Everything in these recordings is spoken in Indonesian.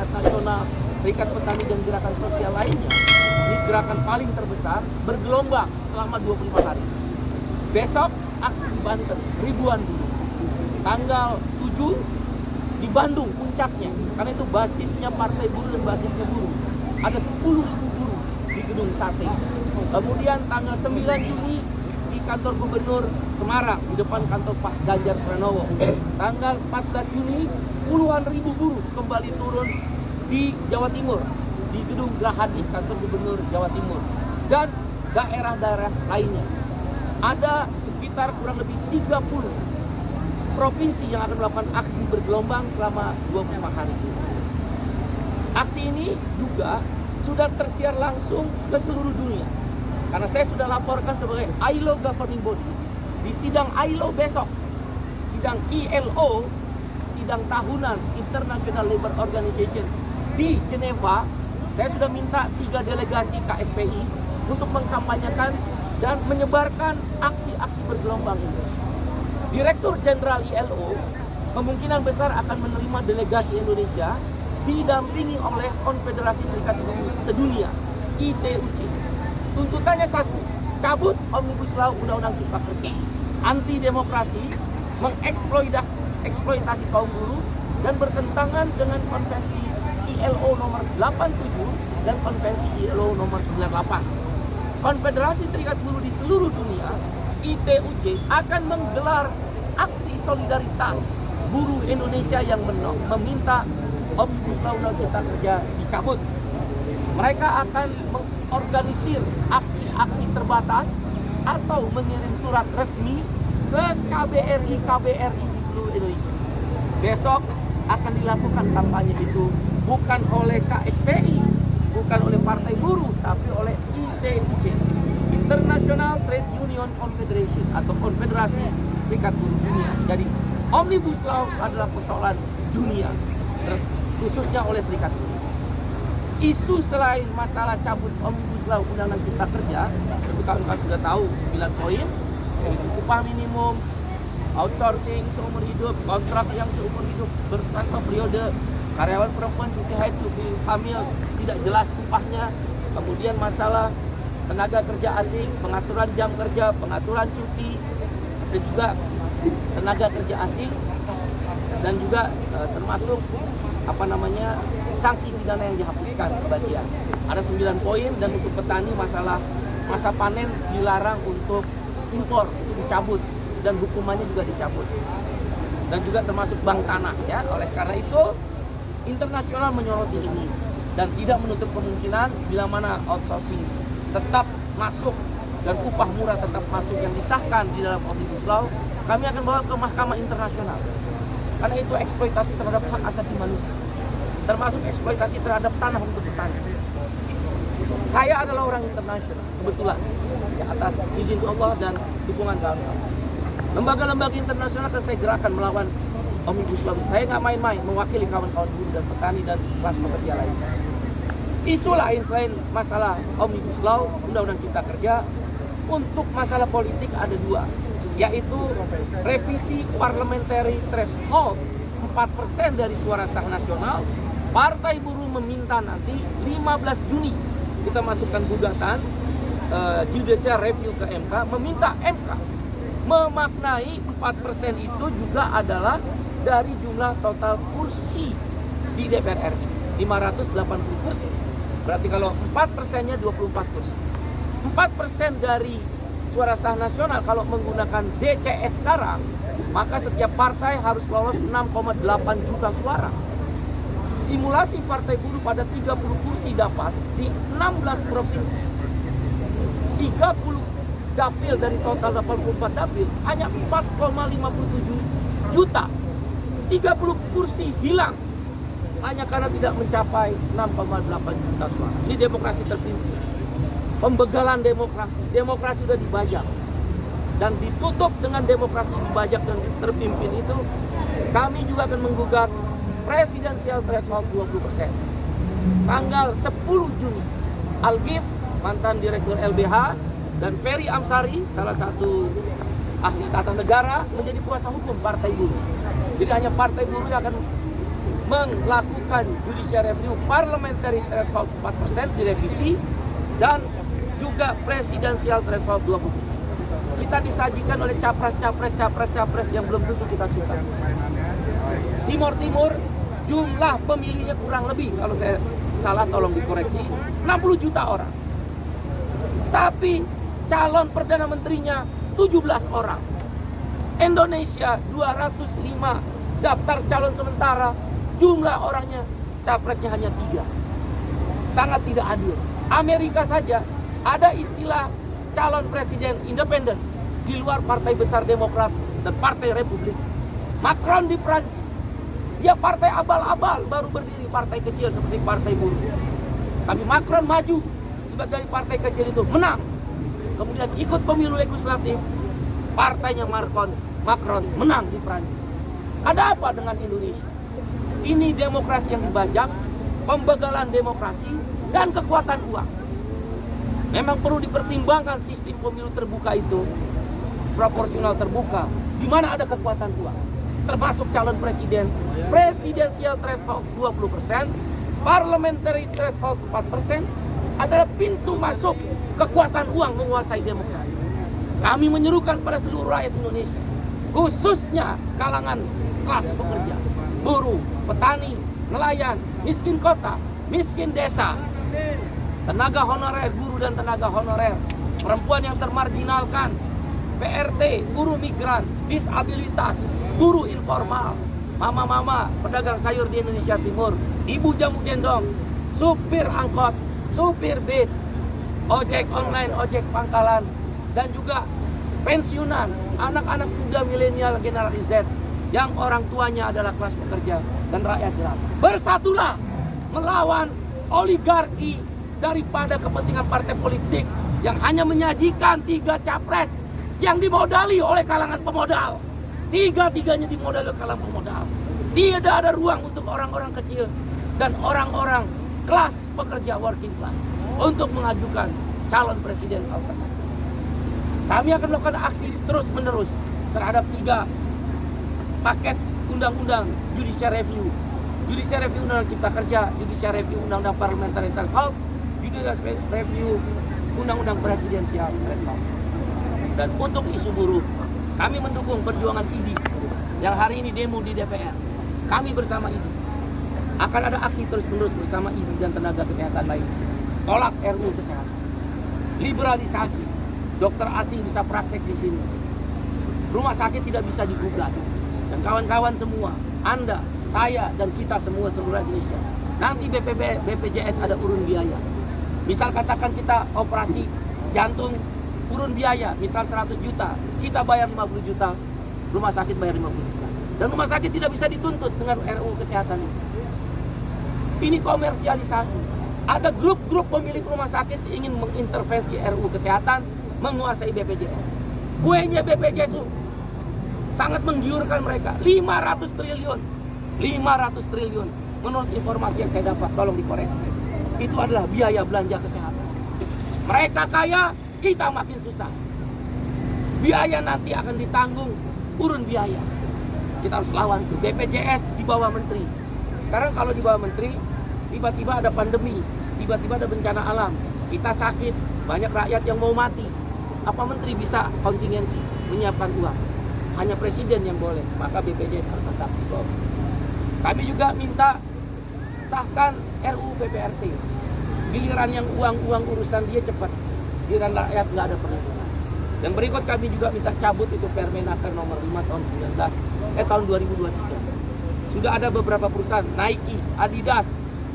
Serikat Nasional, Serikat Petani dan gerakan sosial lainnya, ini gerakan paling terbesar bergelombang selama 25 hari. Besok aksi di Banten, ribuan buruh. Tanggal 7 di Bandung puncaknya, karena itu basisnya Partai Buruh dan basisnya buruh. Ada 10.000 buruh di Gedung Sate. Kemudian tanggal 9 Juni di kantor Gubernur Semarang, di depan kantor Pak Ganjar Pranowo. Tanggal 14 Juni puluhan ribu buruh kembali turun di Jawa Timur, di Gedung Grahadi, kantor Gubernur Jawa Timur, dan daerah-daerah lainnya. Ada sekitar kurang lebih 30 provinsi yang akan melakukan aksi bergelombang selama 25 hari. Aksi ini juga sudah tersiar langsung ke seluruh dunia. Karena saya sudah laporkan sebagai ILO governing body di sidang ILO besok, sidang ILO, sidang tahunan International Labour Organization di Geneva. Saya sudah minta 3 delegasi KSPI untuk mengkampanyekan dan menyebarkan aksi-aksi bergelombang ini. Direktur Jenderal ILO kemungkinan besar akan menerima delegasi Indonesia didampingi oleh Konfederasi Serikat Buruh Sedunia, ITUC. Tuntutannya satu, cabut Omnibus Law Undang-Undang Cipta Kerja, anti demokrasi, mengeksploitasi kaum buruh, dan bertentangan dengan konvensi ILO nomor 87 dan konvensi ILO nomor 98. Konfederasi Serikat Buruh di seluruh dunia, ITUC, akan menggelar aksi solidaritas buruh Indonesia yang meminta Omnibus Law Undang-Undang Cipta Kerja dicabut. Mereka akan mengorganisir aksi-aksi terbatas atau mengirim surat resmi ke KBRI di seluruh Indonesia. Besok akan dilakukan kampanye itu bukan oleh KSPI, bukan oleh Partai Buruh, tapi oleh ITUC, International Trade Union Confederation, atau Konfederasi Serikat Buruh Dunia. Jadi Omnibus Law adalah persoalan dunia, khususnya oleh Serikat Buruh. Isu selain masalah cabut Omnibus Law Undang-Undang Cipta Kerja, tentu kawan-kawan sudah tahu 9 poin, yaitu upah minimum, outsourcing seumur hidup, kontrak yang seumur hidup bertanpa periode, karyawan perempuan cuti haid, cuti hamil tidak jelas upahnya, kemudian masalah tenaga kerja asing, pengaturan jam kerja, pengaturan cuti, dan juga tenaga kerja asing, dan juga termasuk sanksi pidana yang dihapuskan sebagian. Ada 9 poin, dan untuk petani masalah masa panen dilarang untuk impor, itu dicabut, dan hukumannya juga dicabut. Dan juga termasuk bank tanah ya. Oleh karena itu internasional menyoroti ini dan tidak menutup kemungkinan bila mana outsourcing tetap masuk dan upah murah tetap masuk yang disahkan di dalam Omnibus Law, kami akan bawa ke mahkamah internasional. Karena itu eksploitasi terhadap hak asasi manusia, termasuk eksploitasi terhadap tanah untuk petani. Saya adalah orang internasional, kebetulan ya, atas izin Allah dan dukungan kawan-kawan. Lembaga-lembaga internasional akan saya gerakan melawan Omnibus Law. Saya nggak main-main mewakili kawan-kawan buruh dan petani dan kelas pekerja lainnya. Isu lain selain masalah Omnibus Law, Undang-Undang Cipta Kerja, untuk masalah politik ada 2, yaitu revisi parliamentary threshold 4% dari suara sah nasional. Partai Buruh meminta nanti 15 Juni kita masukkan gugatan judicial review ke MK, meminta MK memaknai 4% itu juga adalah dari jumlah total kursi di DPR RI, 580 kursi. Berarti kalau 4%-nya 24 kursi. 4% dari suara sah nasional kalau menggunakan DCS sekarang, maka setiap partai harus lolos 6,8 juta suara. Simulasi Partai Buruh pada 30 kursi dapat di 16 provinsi. 30 dapil dari total 84 dapil hanya 4,57 juta. 30 kursi hilang hanya karena tidak mencapai 6,8 juta suara. Ini demokrasi terpimpin. Pembegalan demokrasi. Demokrasi sudah dibajak. Dan ditutup dengan demokrasi dibajak dan terpimpin itu, kami juga akan menggugat presidensial threshold 20%. Tanggal 10 Juni, Al-Ghif, mantan direktur LBH, dan Ferry Amsari, salah satu ahli tata negara, menjadi kuasa hukum Partai Buruh. Jadi hanya Partai Buruh yang akan melakukan judicial review parliamentary threshold 4% direvisi dan juga presidensial threshold 20%. Kita disajikan oleh capres yang belum tentu kita suka. Timur jumlah pemilihnya kurang lebih, kalau saya salah tolong dikoreksi, 60 juta orang. Tapi calon Perdana Menterinya 17 orang. Indonesia 205 daftar calon sementara, jumlah orangnya capresnya hanya 3. Sangat tidak adil. Amerika saja ada istilah calon presiden independen di luar partai besar Demokrat dan partai Republik. Macron di Prancis, dia partai abal-abal, baru berdiri partai kecil seperti partai buruh. Tapi Macron maju sebagai partai kecil itu menang. Kemudian ikut pemilu legislatif, partainya Macron menang di Prancis. Ada apa dengan Indonesia? Ini demokrasi yang dibajak, pembegalan demokrasi, dan kekuatan uang. Memang perlu dipertimbangkan sistem pemilu terbuka itu, proporsional terbuka, di mana ada kekuatan uang. Termasuk calon presiden, presidensial threshold 20%, parliamentary threshold 4%, adalah pintu masuk kekuatan uang menguasai demokrasi. Kami menyerukan pada seluruh rakyat Indonesia, khususnya kalangan kelas pekerja, buruh, petani, nelayan, miskin kota, miskin desa, tenaga honorer, guru dan tenaga honorer, perempuan yang termarginalkan, PRT, buruh migran, disabilitas, buruh informal, mama-mama, pedagang sayur di Indonesia Timur, ibu jamu gendong, supir angkot, supir bis, ojek online, ojek pangkalan, dan juga pensiunan, anak-anak muda milenial generasi Z yang orang tuanya adalah kelas pekerja dan rakyat jelata. Bersatulah melawan oligarki daripada kepentingan partai politik yang hanya menyajikan 3 capres yang dimodali oleh kalangan pemodal. Tiga-tiganya dimodali oleh kalangan pemodal. Tidak ada ruang untuk orang-orang kecil dan orang-orang kelas pekerja working class untuk mengajukan calon presiden alternatif. Kami akan melakukan aksi terus-menerus terhadap 3 paket undang-undang judicial review. Judicial review undang-undang cipta kerja, judicial review undang-undang parliamentary threshold, judicial review undang-undang presidensial threshold. Dan untuk isu buruh, kami mendukung perjuangan IDI yang hari ini demo di DPR. Kami bersama IDI akan ada aksi terus-menerus bersama IDI dan tenaga kesehatan lain. Tolak RUU kesehatan, liberalisasi, dokter asing bisa praktek di sini, rumah sakit tidak bisa digugat, dan kawan-kawan semua, Anda, saya, dan kita semua seluruh Indonesia. Nanti BPJS ada urun biaya. Misal katakan kita operasi jantung urun biaya, misal 100 juta, kita bayar 50 juta, rumah sakit bayar 50 juta. Dan rumah sakit tidak bisa dituntut dengan RUU kesehatan ini. Ini komersialisasi. Ada grup-grup pemilik rumah sakit ingin mengintervensi RUU kesehatan, menguasai BPJS. Kuenya BPJS sangat menggiurkan mereka. 500 triliun. 500 triliun. Menurut informasi yang saya dapat, tolong dikoreksi. Itu adalah biaya belanja kesehatan. Mereka kaya, kita makin susah. Biaya nanti akan ditanggung urun biaya. Kita harus lawan tuh. BPJS di bawah menteri. Sekarang kalau di bawah menteri, tiba-tiba ada pandemi, tiba-tiba ada bencana alam, kita sakit, banyak rakyat yang mau mati. Apa menteri bisa kontingensi, menyiapkan uang? Hanya presiden yang boleh, maka BPJS harus tetap di bawah. Kami juga minta sahkan RUU PPRT. Giliran yang uang urusan dia cepat, giliran rakyat nggak ada perlindungan. Dan berikut kami juga minta cabut itu Permenaker nomor 5 tahun 2023. Sudah ada beberapa perusahaan, Nike, Adidas,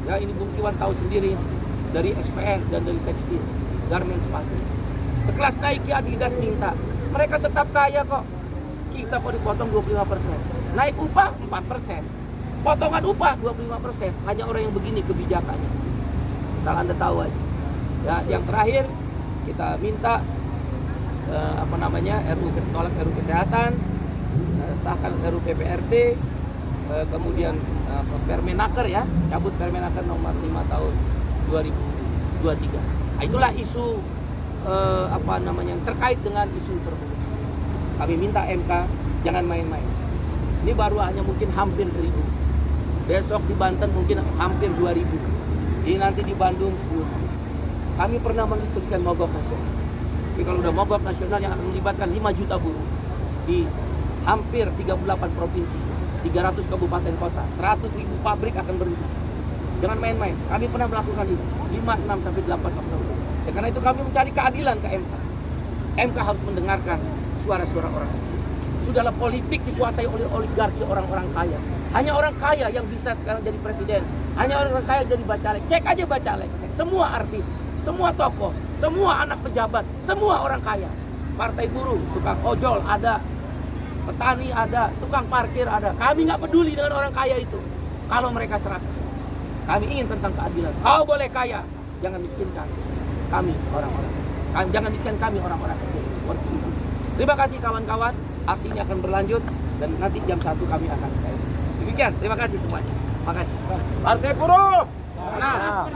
ya ini Bung Iwan tahu sendiri, dari SPN dan dari tekstil, garmen sepatu. Sekelas Nike, Adidas minta, mereka tetap kaya kok. Kita kok dipotong 25%. Naik upah 4%. Potongan upah 25%. Hanya orang yang begini kebijakannya. Asal Anda tahu aja. Ya, yang terakhir kita minta tolak RUU kesehatan, sahkan RUU PPRT, kemudian Permenaker ya, cabut Permenaker nomor 5 tahun 2023. Itulah isu yang terkait dengan isu tersebut. Kami minta MK jangan main-main. Ini baru hanya mungkin hampir 1000. Besok di Banten mungkin hampir 2.000. Ini nanti di Bandung 10. Kami pernah menginstruksikan mogok nasional. Tapi kalau udah mogok nasional yang akan melibatkan 5 juta buruh di hampir 38 provinsi, 300 kabupaten kota, 100.000 pabrik akan berhenti. Jangan main-main. Kami pernah melakukan itu 5, 6 sampai 8 Oktober. Ya, karena itu kami mencari keadilan ke MK. MK harus mendengarkan suara-suara orang kecil. Sudahlah, politik dikuasai oleh oligarki orang-orang kaya. Hanya orang kaya yang bisa sekarang jadi presiden. Hanya orang kaya jadi bacalek. Cek aja bacalek. Semua artis, semua tokoh, semua anak pejabat, semua orang kaya. Partai buruh, tukang ojol ada, petani ada, tukang parkir ada. Kami nggak peduli dengan orang kaya itu. Kalau mereka seragam, kami ingin tentang keadilan. Kau boleh kaya, jangan miskinkan kami orang-orang. Jangan miskinkan kami orang-orang kecil. Terima kasih kawan-kawan. Aksi ini akan berlanjut dan nanti jam 1 kami akan kaya. Demikian, terima kasih semuanya. Terima kasih. Partai Buruh. Nah.